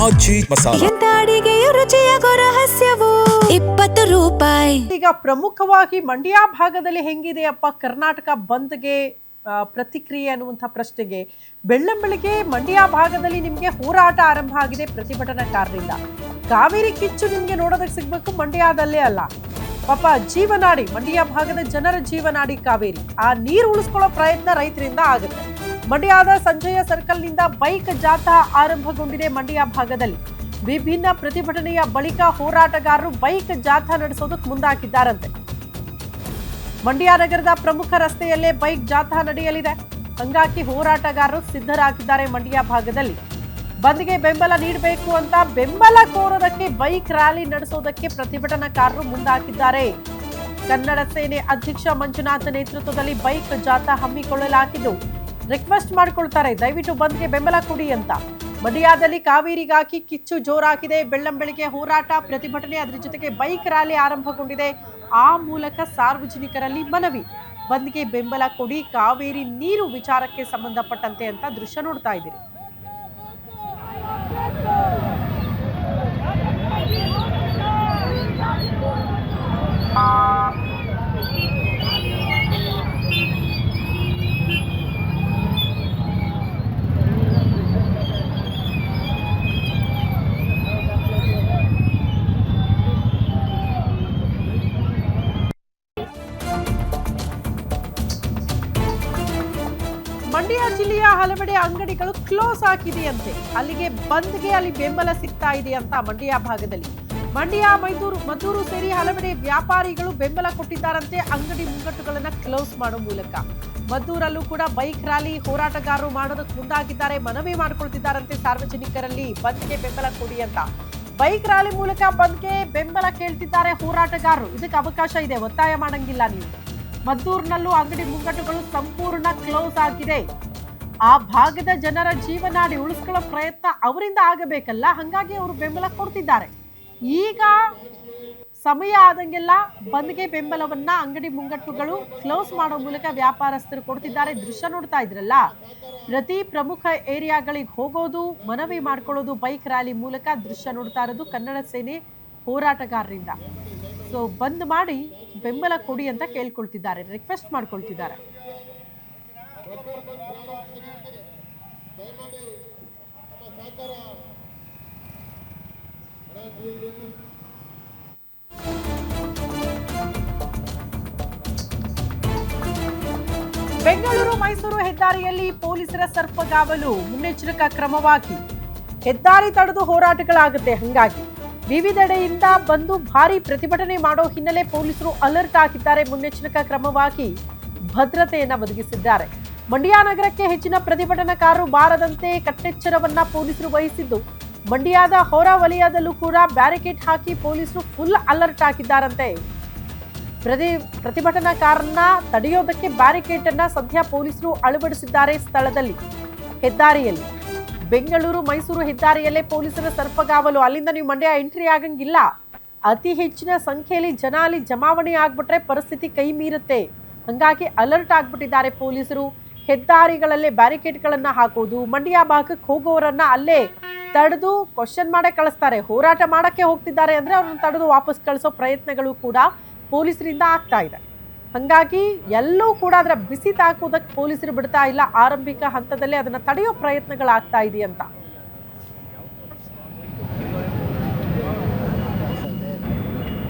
ಆಜಿ ಮಸಾಲ. ಎಂತ ಅಡಿಗೆಯ ರುಚಿಯಾಗೋ ರಹಸ್ಯವು 20 ರೂಪಾಯಿ. ಈಗ ಪ್ರಮುಖವಾಗಿ ಮಂಡ್ಯ ಭಾಗದಲ್ಲಿ ಹೆಂಗಿದೆಯಪ್ಪ ಕರ್ನಾಟಕ ಬಂದ್ಗೆ ಪ್ರತಿಕ್ರಿಯೆ ಅನ್ನುವಂಥ ಪ್ರಶ್ನೆಗೆ ಬೆಳ್ಳಂಬೆಳಿಗ್ಗೆ ಮಂಡ್ಯ ಭಾಗದಲ್ಲಿ ನಿಮಗೆ ಹೋರಾಟ ಆರಂಭ ಆಗಿದೆ ಪ್ರತಿಭಟನಾಕಾರರಿಂದ. ಕಾವೇರಿ ಕಿಚ್ಚು ನಿಮ್ಗೆ ನೋಡೋದಕ್ಕೆ ಸಿಗ್ಬೇಕು ಮಂಡ್ಯದಲ್ಲೇ ಅಲ್ಲ, ಪಾಪ ಜೀವನಾಡಿ ಮಂಡ್ಯ ಭಾಗದ ಜನರ ಜೀವನಾಡಿ ಕಾವೇರಿ. ಆ ನೀರು ಉಳಿಸ್ಕೊಳ್ಳೋ ಪ್ರಯತ್ನ ರೈತರಿಂದ ಆಗುತ್ತೆ. ಮಂಡ್ಯದ ಸಂಜಯ ಸರ್ಕಲ್ ನಿಂದ ಬೈಕ್ ಜಾಥಾ ಆರಂಭಗೊಂಡಿದೆ. ಮಂಡ್ಯ ಭಾಗದಲ್ಲಿ ವಿಭಿನ್ನ ಪ್ರತಿಭಟನೆಯ ಬಳಿಕ ಹೋರಾಟಗಾರರು ಬೈಕ್ ಜಾಥಾ ನಡೆಸೋದಕ್ಕೆ ಮುಂದಾಕಿದ್ದಾರಂತೆ. ಮಂಡ್ಯ ನಗರದ ಪ್ರಮುಖ ರಸ್ತೆಯಲ್ಲೇ ಬೈಕ್ ಜಾಥಾ ನಡೆಯಲಿದೆ. ಹಂಗಾಗಿ ಹೋರಾಟಗಾರರು ಸಿದ್ಧರಾಗಿದ್ದಾರೆ. ಮಂಡ್ಯ ಭಾಗದಲ್ಲಿ ಬಂದ್ಗೆ ಬೆಂಬಲ ನೀಡಬೇಕು ಅಂತ ಬೆಂಬಲ ಕೋರೋದಕ್ಕೆ ಬೈಕ್ ರ್ಯಾಲಿ ನಡೆಸೋದಕ್ಕೆ ಪ್ರತಿಭಟನಾಕಾರರು ಮುಂದಾಕಿದ್ದಾರೆ. ಕನ್ನಡ ಸೇನೆ ಅಧ್ಯಕ್ಷ ಮಂಜುನಾಥ್ ನೇತೃತ್ವದಲ್ಲಿ ಬೈಕ್ ಜಾಥಾ ಹಮ್ಮಿಕೊಳ್ಳಲಾಗಿದ್ದು ರಿಕ್ವೆಸ್ಟ್ ಮಾಡ್ಕೊಳ್ತಾರೆ, ದಯವಿಟ್ಟು ಬಂದ್ಗೆ ಬೆಂಬಲ ಕೊಡಿ ಅಂತ. ಮಂಡ್ಯದಲ್ಲಿ ಕಾವೇರಿಗಾಗಿ ಕಿಚ್ಚು ಜೋರಾಗಿದೆ. ಬೆಳ್ಳಂಬೆಳಿಗ್ಗೆ ಹೋರಾಟ ಪ್ರತಿಭಟನೆ, ಅದರ ಜೊತೆಗೆ ಬೈಕ್ ರ್ಯಾಲಿ ಆರಂಭಗೊಂಡಿದೆ. ಆ ಮೂಲಕ ಸಾರ್ವಜನಿಕರಲ್ಲಿ ಮನವಿ, ಬಂದ್ಗೆ ಬೆಂಬಲ ಕೊಡಿ, ಕಾವೇರಿ ನೀರು ವಿಚಾರಕ್ಕೆ ಸಂಬಂಧಪಟ್ಟಂತೆ ಅಂತ ದೃಶ್ಯ ನೋಡ್ತಾ ಇದ್ದೀರಿ. ಮಂಡ್ಯ ಜಿಲ್ಲೆಯ ಹಲವೆಡೆ ಅಂಗಡಿಗಳು ಕ್ಲೋಸ್ ಆಗಿದೆಯಂತೆ. ಅಲ್ಲಿಗೆ ಬಂದ್ಗೆ ಅಲ್ಲಿ ಬೆಂಬಲ ಸಿಗ್ತಾ ಇದೆ ಅಂತ ಮಂಡ್ಯ ಭಾಗದಲ್ಲಿ. ಮಂಡ್ಯ, ಮದ್ದೂರು ಸೇರಿ ಹಲವೆಡೆ ವ್ಯಾಪಾರಿಗಳು ಬೆಂಬಲ ಕೊಟ್ಟಿದ್ದಾರಂತೆ ಅಂಗಡಿ ಮುಂಗಟ್ಟುಗಳನ್ನ ಕ್ಲೋಸ್ ಮಾಡೋ ಮೂಲಕ. ಮದ್ದೂರಲ್ಲೂ ಕೂಡ ಬೈಕ್ ರ್ಯಾಲಿ ಹೋರಾಟಗಾರರು ಮಾಡೋದಕ್ಕೆ ಮುಂದಾಗಿದ್ದಾರೆ. ಮನವಿ ಮಾಡ್ಕೊಳ್ತಿದ್ದಾರಂತೆ ಸಾರ್ವಜನಿಕರಲ್ಲಿ ಬಂದ್ಗೆ ಬೆಂಬಲ ಕೊಡಿ ಅಂತ. ಬೈಕ್ ರ್ಯಾಲಿ ಮೂಲಕ ಬಂದ್ಗೆ ಬೆಂಬಲ ಕೇಳ್ತಿದ್ದಾರೆ ಹೋರಾಟಗಾರರು. ಇದಕ್ಕೆ ಅವಕಾಶ ಇದೆ, ಒತ್ತಾಯ ಮಾಡಂಗಿಲ್ಲ ನೀವು. ಮದ್ದೂರಿನಲ್ಲೂ ಅಂಗಡಿ ಮುಂಗಟ್ಟುಗಳು ಸಂಪೂರ್ಣ ಕ್ಲೋಸ್ ಆಗಿದೆ. ಆ ಭಾಗದ ಜನರ ಜೀವನಾಡಿ ಉಳಿಸ್ಕೊಳ್ಳೋ ಪ್ರಯತ್ನ ಅವರಿಂದ ಆಗಬೇಕಲ್ಲ, ಹಂಗಾಗಿ ಅವರು ಬೆಂಬಲ ಕೊಡ್ತಿದ್ದಾರೆ. ಈಗ ಸಮಯ ಆದಂಗೆಲ್ಲ ಬಂದ್ಗೆ ಬೆಂಬಲವನ್ನ ಅಂಗಡಿ ಮುಂಗಟ್ಟುಗಳು ಕ್ಲೋಸ್ ಮಾಡೋ ಮೂಲಕ ವ್ಯಾಪಾರಸ್ಥರು ಕೊಡ್ತಿದ್ದಾರೆ. ದೃಶ್ಯ ನೋಡ್ತಾ ಇದ್ರಲ್ಲ, ಪ್ರತಿ ಪ್ರಮುಖ ಏರಿಯಾಗಳಿಗೆ ಹೋಗೋದು, ಮನವಿ ಮಾಡ್ಕೊಳ್ಳೋದು ಬೈಕ್ ರ್ಯಾಲಿ ಮೂಲಕ. ದೃಶ್ಯ ನೋಡ್ತಾ ಇರೋದು ಕನ್ನಡ ಸೇನೆ ಹೋರಾಟಗಾರರಿಂದ. ಸೊ ಬಂದ್ ಮಾಡಿ ಬೆಂಬಲ ಕೊಡಿ ಅಂತ ಕೇಳ್ಕೊಳ್ತಿದ್ದಾರೆ, ರಿಕ್ವೆಸ್ಟ್ ಮಾಡ್ಕೊಳ್ತಿದ್ದಾರೆ. ಬೆಂಗಳೂರು ಮೈಸೂರು ಹೆದ್ದಾರಿಯಲ್ಲಿ ಪೊಲೀಸರ ಸರ್ಪಗಾವಲು. ಮುನ್ನೆಚ್ಚರಿಕಾ ಕ್ರಮವಾಗಿ ಹೆದ್ದಾರಿ ತಡೆದು ಹೋರಾಟಗಳಾಗುತ್ತೆ. ಹಂಗಾಗಿ ವಿವಿಧೆಡೆಯಿಂದ ಬಂದು ಭಾರಿ ಪ್ರತಿಭಟನೆ ಮಾಡೋ ಹಿನ್ನೆಲೆ ಪೊಲೀಸರು ಅಲರ್ಟ್ ಆಗಿದ್ದಾರೆ. ಮುನ್ನೆಚ್ಚರಿಕಾ ಕ್ರಮವಾಗಿ ಭದ್ರತೆಯನ್ನ ಒದಗಿಸಿದ್ದಾರೆ. ಮಂಡ್ಯ ನಗರಕ್ಕೆ ಹೆಚ್ಚಿನ ಪ್ರತಿಭಟನಾಕಾರರು ಬಾರದಂತೆ ಕಟ್ಟೆಚ್ಚರವನ್ನ ಪೊಲೀಸರು ವಹಿಸಿದ್ದು, ಮಂಡ್ಯದ ಹೊರ ವಲಯದಲ್ಲೂ ಕೂಡ ಬ್ಯಾರಿಕೇಡ್ ಹಾಕಿ ಪೊಲೀಸರು ಫುಲ್ ಅಲರ್ಟ್ ಆಗಿದ್ದಾರಂತೆ. ಪ್ರತಿಭಟನಾಕಾರನ್ನ ತಡೆಯೋದಕ್ಕೆ ಬ್ಯಾರಿಕೇಡ್ ಅನ್ನ ಸದ್ಯ ಪೊಲೀಸರು ಅಳವಡಿಸಿದ್ದಾರೆ ಸ್ಥಳದಲ್ಲಿ. ಹೆದ್ದಾರಿಯಲ್ಲಿ ಬೆಂಗಳೂರು ಮೈಸೂರು ಹೆದ್ದಾರಿಯಲ್ಲೇ ಪೊಲೀಸರ ಸರ್ಪಗಾವಲು. ಅಲ್ಲಿಂದ ನೀವು ಮಂಡ್ಯ ಎಂಟ್ರಿ ಆಗಂಗಿಲ್ಲ. ಅತಿ ಹೆಚ್ಚಿನ ಸಂಖ್ಯೆಯಲ್ಲಿ ಜನ ಅಲ್ಲಿ ಜಮಾವಣೆ ಆಗ್ಬಿಟ್ರೆ ಪರಿಸ್ಥಿತಿ ಕೈ ಮೀರುತ್ತೆ. ಹಂಗಾಗಿ ಅಲರ್ಟ್ ಆಗ್ಬಿಟ್ಟಿದ್ದಾರೆ ಪೊಲೀಸರು. ಹೆದ್ದಾರಿಗಳಲ್ಲೇ ಬ್ಯಾರಿಕೇಡ್ಗಳನ್ನ ಹಾಕೋದು, ಮಂಡ್ಯ ಭಾಗಕ್ಕೆ ಹೋಗೋರನ್ನ ಅಲ್ಲೇ ತಡೆದು ಕ್ವಶನ್ ಮಾಡೇ ಕಳಿಸ್ತಾರೆ. ಹೋರಾಟ ಮಾಡಕ್ಕೆ ಹೋಗ್ತಿದ್ದಾರೆ ಅಂದ್ರೆ ಅವ್ರನ್ನ ತಡೆದು ವಾಪಸ್ ಕಳಿಸೋ ಪ್ರಯತ್ನಗಳು ಕೂಡ ಪೊಲೀಸರಿಂದ ಆಗ್ತಾ ಇದೆ. ಹಂಗಾಗಿ ಎಲ್ಲೂ ಕೂಡ ಅದರ ಬಿಸಿ ತಾಕೋದಕ್ಕೆ ಪೊಲೀಸರು ಬಿಡ್ತಾ ಇಲ್ಲ. ಆರಂಭಿಕ ಹಂತದಲ್ಲೇ ಅದನ್ನ ತಡೆಯೋ ಪ್ರಯತ್ನಗಳಾಗ್ತಾ ಇದೆಯಂತ.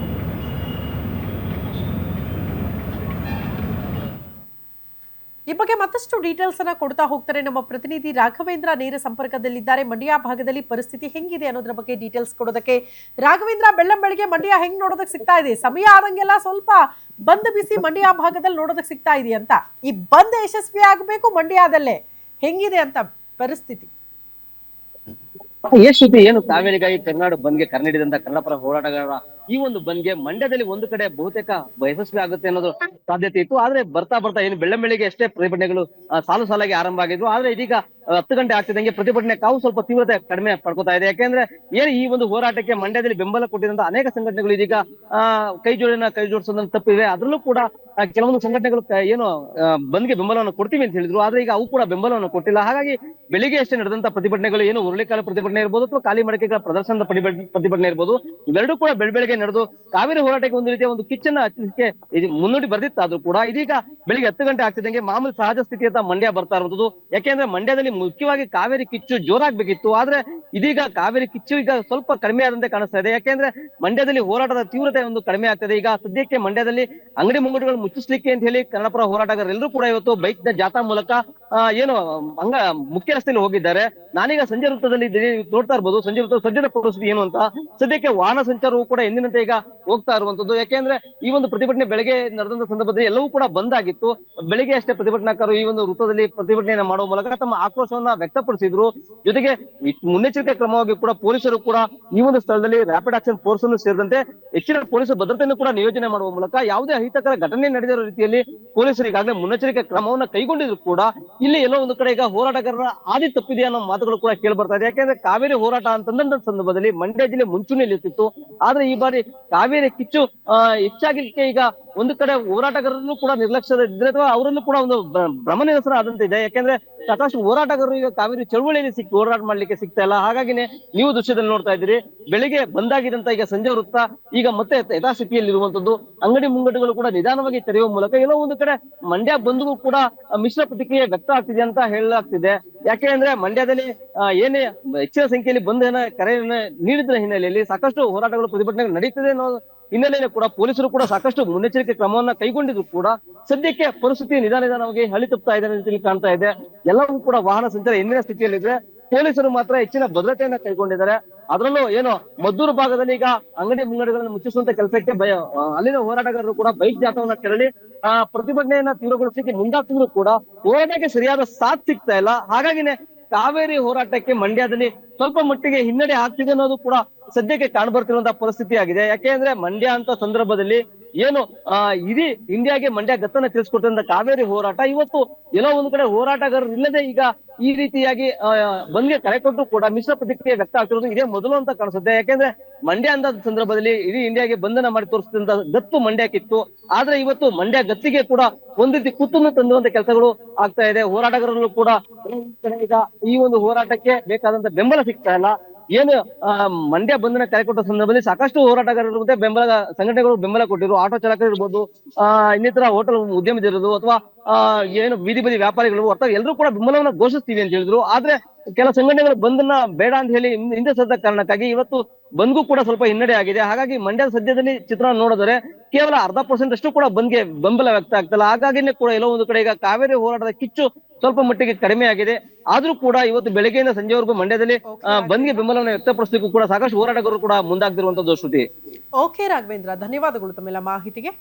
ಈ ಬಗ್ಗೆ ಮತ್ತಷ್ಟು ಡೀಟೇಲ್ಸ್ ಅನ್ನ ಕೊಡ್ತಾ ಹೋಗ್ತಾರೆ ನಮ್ಮ ಪ್ರತಿನಿಧಿ ರಾಘವೇಂದ್ರ. ನೇರ ಸಂಪರ್ಕದಲ್ಲಿದ್ದಾರೆ. ಮಂಡ್ಯ ಭಾಗದಲ್ಲಿ ಪರಿಸ್ಥಿತಿ ಹೆಂಗಿದೆ ಅನ್ನೋದ್ರ ಬಗ್ಗೆ ಡೀಟೇಲ್ಸ್ ಕೊಡೋದಕ್ಕೆ ರಾಘವೇಂದ್ರ, ಬೆಳ್ಳಂಬೆಳಿಗ್ಗೆ ಮಂಡ್ಯ ಹೆಂಗ್ ನೋಡೋದಕ್ಕೆ ಸಿಗ್ತಾ ಇದೆ? ಸಮಯ ಆದಂಗೆಲ್ಲ ಸ್ವಲ್ಪ ಬಂದ್ ಬಿಸಿ ಮಂಡ್ಯ ಭಾಗದಲ್ಲಿ ನೋಡೋದಕ್ಕೆ ಸಿಗ್ತಾ ಇದೆ ಅಂತ. ಈ ಬಂದ್ ಯಶಸ್ವಿ ಆಗಬೇಕು ಮಂಡ್ಯದಲ್ಲೇ, ಹೆಂಗಿದೆ ಅಂತ ಪರಿಸ್ಥಿತಿ? ಏನು ಕಾವೇರಿಗಾಗಿ ಕರ್ನಾಟಕ ಬಂದ್ಗೆ ಕರೆ ನೀಡಿದಂತ ಕನ್ನಡಪರ ಹೋರಾಟಗಾರರ ಈ ಒಂದು ಬಂದ್ಗೆ ಮಂಡ್ಯದಲ್ಲಿ ಒಂದು ಕಡೆ ಬಹುತೇಕ ಯಶಸ್ವಿ ಆಗುತ್ತೆ ಅನ್ನೋದು ಸಾಧ್ಯತೆ ಇತ್ತು. ಆದ್ರೆ ಬರ್ತಾ ಏನು ಬೆಳ್ಳಂಬೆಳಿಗ್ಗೆ ಅಷ್ಟೇ ಪ್ರತಿಭಟನೆಗಳು ಸಾಲಾಗಿ ಆರಂಭ ಆಗಿದ್ವು. ಆದ್ರೆ ಇದೀಗ 10 ಗಂಟೆ ಆಗ್ತಿದ್ದಂಗೆ ಪ್ರತಿಭಟನೆ ಕಾವು ಸ್ವಲ್ಪ ತೀವ್ರತೆ ಕಡಿಮೆ ಪಡ್ಕೋತಾ ಇದೆ. ಯಾಕೆಂದ್ರೆ ಏನು ಈ ಒಂದು ಹೋರಾಟಕ್ಕೆ ಮಂಡ್ಯದಲ್ಲಿ ಬೆಂಬಲ ಕೊಟ್ಟಿರುವಂತಹ ಅನೇಕ ಸಂಘಟನೆಗಳು ಇದೀಗ ಕೈ ಜೋಡಿಸೋದನ್ನ ತಪ್ಪಿವೆ. ಅದರಲ್ಲೂ ಕೂಡ ಕೆಲವೊಂದು ಸಂಘಟನೆಗಳು ಏನು ಬಂದ್ಗೆ ಬೆಂಬಲವನ್ನು ಕೊಡ್ತೀವಿ ಅಂತ ಹೇಳಿದ್ರು, ಆದ್ರೆ ಈಗ ಅವು ಕೂಡ ಬೆಂಬಲವನ್ನು ಕೊಟ್ಟಿಲ್ಲ. ಹಾಗಾಗಿ ಬೆಳಿಗ್ಗೆ ಅಷ್ಟೇ ನಡೆದಂತ ಪ್ರತಿಭಟನೆಗಳು ಏನು ಹುರುಳಿಕಾಲ ಪ್ರತಿಭಟನೆ ಇರ್ಬೋದು ಅಥವಾ ಖಾಲಿ ಮಡಿಕೆಗಳ ಪ್ರದರ್ಶನದ ಪ್ರತಿಭಟನೆ ಇರ್ಬೋದು, ಇವೆರಡೂ ಕೂಡ ಬೆಳಗ್ಗೆ ನಡೆದು ಕಾವೇರಿ ಹೋರಾಟಕ್ಕೆ ಒಂದು ರೀತಿಯ ಒಂದು ಕಿಚ್ಚನ್ನ ಹಚ್ಚಲಿಕ್ಕೆ ಮುನ್ನುಡಿ ಬರ್ದಿತ್ತಾದ್ರೂ ಕೂಡ ಇದೀಗ ಬೆಳಿಗ್ಗೆ 10 ಗಂಟೆ ಆಗ್ತಿದ್ದಂಗೆ ಮಾಮೂಲಿ ಸಹಜ ಸ್ಥಿತಿ ಅಂತ ಮಂಡ್ಯ ಬರ್ತಾ ಇರುವಂತದ್ದು. ಯಾಕೆಂದ್ರೆ ಮಂಡ್ಯದಲ್ಲಿ ಮುಖ್ಯವಾಗಿ ಕಾವೇರಿ ಕಿಚ್ಚು ಜೋರಾಗ್ಬೇಕಿತ್ತು, ಆದ್ರೆ ಇದೀಗ ಕಾವೇರಿ ಕಿಚ್ಚು ಈಗ ಸ್ವಲ್ಪ ಕಡಿಮೆ ಆದಂತೆ ಕಾಣಿಸ್ತಾ ಇದೆ. ಯಾಕೆಂದ್ರೆ ಮಂಡ್ಯದಲ್ಲಿ ಹೋರಾಟದ ತೀವ್ರತೆ ಒಂದು ಕಡಿಮೆ ಆಗ್ತದೆ. ಈಗ ಸದ್ಯಕ್ಕೆ ಮಂಡ್ಯದಲ್ಲಿ ಅಂಗಡಿ ಮುಂಗಟ್ಟುಗಳು ಮುಚ್ಚಿಸ್ಲಿಕ್ಕೆ ಅಂತ ಹೇಳಿ ಕನ್ನಡಪರ ಹೋರಾಟಗಾರರೆಲ್ಲರೂ ಕೂಡ ಇವತ್ತು ಬೈಕ್ ನ ಜಾಥಾ ಮೂಲಕ ಏನು ಮುಖ್ಯ ರಸ್ತೆಯಲ್ಲಿ ಹೋಗಿದ್ದಾರೆ. ನಾನೀಗ ಸಂಜೆ ವೃತ್ತದಲ್ಲಿ ನೋಡ್ತಾ ಇರ್ಬೋದು, ಸಂಜೆ ವೃತ್ತ ಸದ್ಯದ ಪರಿಸ್ಥಿತಿ ಏನು ಅಂತ. ಸದ್ಯಕ್ಕೆ ವಾಹನ ಸಂಚಾರವೂ ಕೂಡ ಎಂದಿನಂತೆ ಈಗ ಹೋಗ್ತಾ ಇರುವಂತದ್ದು. ಯಾಕೆಂದ್ರೆ ಈ ಒಂದು ಪ್ರತಿಭಟನೆ ಬೆಳಗ್ಗೆ ನಡೆದಂತ ಸಂದರ್ಭದಲ್ಲಿ ಎಲ್ಲವೂ ಕೂಡ ಬಂದ್ ಆಗಿತ್ತು. ಬೆಳಿಗ್ಗೆ ಅಷ್ಟೇ ಪ್ರತಿಭಟನಾಕಾರರು ಈ ಒಂದು ವೃತ್ತದಲ್ಲಿ ಪ್ರತಿಭಟನೆಯನ್ನ ಮಾಡುವ ಮೂಲಕ ತಮ್ಮ ಆಕ್ರೋಶವನ್ನ ವ್ಯಕ್ತಪಡಿಸಿದ್ರು. ಜೊತೆಗೆ ಮುನ್ನೆಚ್ಚರಿಕೆ ಕ್ರಮವಾಗಿ ಕೂಡ ಪೊಲೀಸರು ಕೂಡ ಈ ಒಂದು ಸ್ಥಳದಲ್ಲಿ ರ್ಯಾಪಿಡ್ ಆಕ್ಷನ್ ಫೋರ್ಸ್ ಅನ್ನು ಸೇರಿದಂತೆ ಹೆಚ್ಚಿನ ಪೊಲೀಸ್ ಭದ್ರತೆಯನ್ನು ಕೂಡ ನಿಯೋಜನೆ ಮಾಡುವ ಮೂಲಕ ಯಾವುದೇ ಅಹಿತಕರ ಘಟನೆ ನಡೆದಿರೋ ರೀತಿಯಲ್ಲಿ ಪೊಲೀಸರು ಈಗಾಗಲೇ ಮುನ್ನೆಚ್ಚರಿಕೆ ಕ್ರಮವನ್ನ ಕೈಗೊಂಡಿದ್ರು ಕೂಡ ಇಲ್ಲಿ ಎಲ್ಲೋ ಒಂದು ಕಡೆ ಈಗ ಹೋರಾಟಗಾರರ ಹಾದಿ ತಪ್ಪಿದೆ ಅನ್ನೋ ಮಾತುಗಳು ಕೂಡ ಕೇಳಿ ಬರ್ತಾ ಇದೆ. ಯಾಕೆಂದ್ರೆ ಕಾವೇರಿ ಹೋರಾಟ ಅಂತಂದ ಸಂದರ್ಭದಲ್ಲಿ ಮಂಡ್ಯ ಜಿಲ್ಲೆ ಮುಂಚೂಣಿಯಲ್ಲಿ ಇರ್ತಿತ್ತು, ಆದ್ರೆ ಈ ಬಾರಿ ಕಾವೇರಿ ಕಿಚ್ಚು ಹೆಚ್ಚಾಗಿಲಿಕ್ಕೆ ಈಗ ಒಂದು ಕಡೆ ಹೋರಾಟಗಾರರನ್ನು ಕೂಡ ನಿರ್ಲಕ್ಷ್ಯದ ಇದ್ರೆ ಅಥವಾ ಅವರನ್ನು ಕೂಡ ಒಂದು ಭ್ರಮನಿರಸನ ಆದಂತೆ ಇದೆ. ಯಾಕೆಂದ್ರೆ ಸಾಕಷ್ಟು ಹೋರಾಟಗಾರರು ಈಗ ಕಾವೇರಿ ಚಳುವಳಿಯಲ್ಲಿ ಹೋರಾಟ ಮಾಡ್ಲಿಕ್ಕೆ ಸಿಗ್ತಾ ಇಲ್ಲ. ಹಾಗಾಗಿನೇ ನೀವು ದೃಶ್ಯದಲ್ಲಿ ನೋಡ್ತಾ ಇದ್ದೀರಿ, ಬೆಳಿಗ್ಗೆ ಬಂದಾಗಿದಂತ ಈಗ ಸಂಜೆ ವೃತ್ತ ಈಗ ಮತ್ತೆ ಯಥಾಸ್ಥಿತಿಯಲ್ಲಿರುವಂತದ್ದು. ಅಂಗಡಿ ಮುಂಗಟ್ಟುಗಳು ಕೂಡ ನಿಧಾನವಾಗಿ ತೆರೆಯುವ ಮೂಲಕ ಎಲ್ಲೋ ಒಂದು ಕಡೆ ಮಂಡ್ಯ ಬಂದ್ಗೂ ಕೂಡ ಮಿಶ್ರ ಪ್ರತಿಕ್ರಿಯೆ ವ್ಯಕ್ತ ಆಗ್ತಿದೆ ಅಂತ ಹೇಳಲಾಗ್ತಿದೆ. ಯಾಕೆ ಅಂದ್ರೆ ಮಂಡ್ಯದಲ್ಲಿ ಏನೇ ಹೆಚ್ಚಿನ ಸಂಖ್ಯೆಯಲ್ಲಿ ಬಂಧನ ಕರೆಯನ್ನು ನೀಡಿದ ಹಿನ್ನೆಲೆಯಲ್ಲಿ ಸಾಕಷ್ಟು ಹೋರಾಟಗಳು ಪ್ರತಿಭಟನೆಗಳು ನಡೀತಿದೆ ಅನ್ನೋ ಹಿನ್ನೆಲೆಯಲ್ಲಿ ಕೂಡ ಪೊಲೀಸರು ಕೂಡ ಸಾಕಷ್ಟು ಮುನ್ನೆಚ್ಚರಿಕೆ ಕ್ರಮವನ್ನ ಕೈಗೊಂಡಿದ್ರು ಕೂಡ ಸದ್ಯಕ್ಕೆ ಪರಿಸ್ಥಿತಿ ನಿಧಾನವಾಗಿ ಹಳಿ ತಪ್ಪುತ್ತಾ ಇದೆ ರೀತಿಯಲ್ಲಿ ಕಾಣ್ತಾ ಇದೆ. ಎಲ್ಲವೂ ಕೂಡ ವಾಹನ ಸಂಚಾರ ಎಂದಿನ ಸ್ಥಿತಿಯಲ್ಲಿದೆ. ಪೊಲೀಸರು ಮಾತ್ರ ಹೆಚ್ಚಿನ ಭದ್ರತೆಯನ್ನ ಕೈಗೊಂಡಿದ್ದಾರೆ. ಅದರಲ್ಲೂ ಏನು ಮದ್ದೂರು ಭಾಗದಲ್ಲಿ ಈಗ ಅಂಗಡಿ ಮುಂಗಡಿಗಳನ್ನು ಮುಚ್ಚಿಸುವಂತ ಕೆಲಸಕ್ಕೆ ಅಲ್ಲಿನ ಹೋರಾಟಗಾರರು ಕೂಡ ಬೈಕ್ ಜಾಥವನ್ನ ತೆರಳಿ ಪ್ರತಿಭಟನೆಯನ್ನ ತೀವ್ರಗೊಳಿಸಲಿಕ್ಕೆ ಮುಂದಾಗ್ತಿದ್ರು ಕೂಡ ಹೋರಾಟಕ್ಕೆ ಸರಿಯಾದ ಸಾಥ್ ಸಿಗ್ತಾ ಇಲ್ಲ. ಹಾಗಾಗಿನೇ ಕಾವೇರಿ ಹೋರಾಟಕ್ಕೆ ಮಂಡ್ಯದಲ್ಲಿ ಸ್ವಲ್ಪ ಮಟ್ಟಿಗೆ ಹಿನ್ನಡೆ ಆಗ್ತಿದೆ ಅನ್ನೋದು ಕೂಡ ಸದ್ಯಕ್ಕೆ ಕಾಣ್ಬರ್ತಿರುವಂತಹ ಪರಿಸ್ಥಿತಿ ಆಗಿದೆ. ಯಾಕೆಂದ್ರೆ ಮಂಡ್ಯ ಅಂತ ಸಂದರ್ಭದಲ್ಲಿ ಏನು ಇಡೀ ಇಂಡಿಯಾಗೆ ಮಂಡ್ಯ ಗತ್ತನ್ನ ತಿಳಿಸ್ಕೊಟ್ಟಂತ ಕಾವೇರಿ ಹೋರಾಟ ಇವತ್ತು ಎಲ್ಲೋ ಒಂದು ಕಡೆ ಹೋರಾಟಗಾರರು ಇಲ್ಲದೆ ಈಗ ಈ ರೀತಿಯಾಗಿ ಬಂದ್ಗೆ ಕರೆ ಕೊಟ್ಟು ಕೂಡ ಮಿಶ್ರ ಪ್ರತಿಕ್ರಿಯೆ ವ್ಯಕ್ತ ಆಗ್ತಿರೋದು ಇದೇ ಮೊದಲು ಅಂತ ಕಾಣಿಸುತ್ತೆ. ಯಾಕೆಂದ್ರೆ ಮಂಡ್ಯ ಅಂತ ಸಂದರ್ಭದಲ್ಲಿ ಇಡೀ ಇಂಡಿಯಾಗೆ ಬಂಧನ ಮಾಡಿ ತೋರಿಸಿದಂತ ಗತ್ತು ಮಂಡ್ಯಕ್ಕಿತ್ತು, ಆದ್ರೆ ಇವತ್ತು ಮಂಡ್ಯ ಗತ್ತಿಗೆ ಕೂಡ ಒಂದ್ ರೀತಿ ಕುತ್ತನ್ನು ತಂದುವಂತ ಕೆಲಸಗಳು ಆಗ್ತಾ ಇದೆ. ಹೋರಾಟಗಾರರು ಕೂಡ ಈಗ ಈ ಒಂದು ಹೋರಾಟಕ್ಕೆ ಬೇಕಾದಂತ ಬೆಂಬಲ ಸಿಗ್ತಾ ಇಲ್ಲ. ಏನು ಮಂಡ್ಯ ಬಂಧನ ಕರೆ ಕೊಟ್ಟ ಸಂದರ್ಭದಲ್ಲಿ ಸಾಕಷ್ಟು ಹೋರಾಟಗಾರರು ಮತ್ತೆ ಬೆಂಬಲ ಸಂಘಟನೆಗಳು ಬೆಂಬಲ ಕೊಟ್ಟಿರು. ಆಟೋ ಚಾಲಕರು ಇರ್ಬೋದು, ಇನ್ನಿತರ ಹೋಟೆಲ್ ಉದ್ಯಮಿದಿರೋದು ಅಥವಾ ಏನು ಬೀದಿ ಬದಿ ವ್ಯಾಪಾರಿಗಳು ಅಥವಾ ಎಲ್ಲರೂ ಕೂಡ ಬೆಂಬಲವನ್ನ ಘೋಷಿಸ್ತೀವಿ ಅಂತ ಹೇಳಿದ್ರು. ಆದ್ರೆ ಕೆಲ ಸಂಘಟನೆಗಳು ಬಂಧನ ಬೇಡ ಅಂತ ಹೇಳಿ ಹಿಂದೆ ಸದ್ದ ಕಾರಣಕ್ಕಾಗಿ ಇವತ್ತು ಬಂದ್ಗೂ ಕೂಡ ಸ್ವಲ್ಪ ಹಿನ್ನಡೆ ಆಗಿದೆ. ಹಾಗಾಗಿ ಮಂಡ್ಯದ ಸದ್ಯದಲ್ಲಿ ಚಿತ್ರ ನೋಡಿದ್ರೆ ಕೇವಲ 0.5% ಅಷ್ಟು ಕೂಡ ಬಂದ್ಗೆ ಬೆಂಬಲ ವ್ಯಕ್ತ ಆಗ್ತಲ್ಲ. ಹಾಗಾಗಿನೇ ಕೂಡ ಎಲ್ಲೋ ಒಂದು ಕಡೆ ಈಗ ಕಾವೇರಿ ಹೋರಾಟದ ಕಿಚ್ಚು ಸ್ವಲ್ಪ ಮಟ್ಟಿಗೆ ಕಡಿಮೆ ಆಗಿದೆ. ಆದ್ರೂ ಕೂಡ ಇವತ್ತು ಬೆಳಗ್ಗೆಯಿಂದ ಸಂಜೆವರೆಗೂ ಮಂಡ್ಯದಲ್ಲಿ ಬಂದ್ಗೆ ಬೆಂಬಲವನ್ನು ವ್ಯಕ್ತಪಡಿಸಲಿಕ್ಕೂ ಕೂಡ ಸಾಕಷ್ಟು ಹೋರಾಟಗಾರರು ಕೂಡ ಮುಂದಾಗ್ತಿರುವಂತದ್ದು ಶ್ರುತಿ. ಓಕೆ ರಾಘವೇಂದ್ರ, ಧನ್ಯವಾದಗಳು ತಮ್ಮೆಲ್ಲ ಮಾಹಿತಿಗೆ.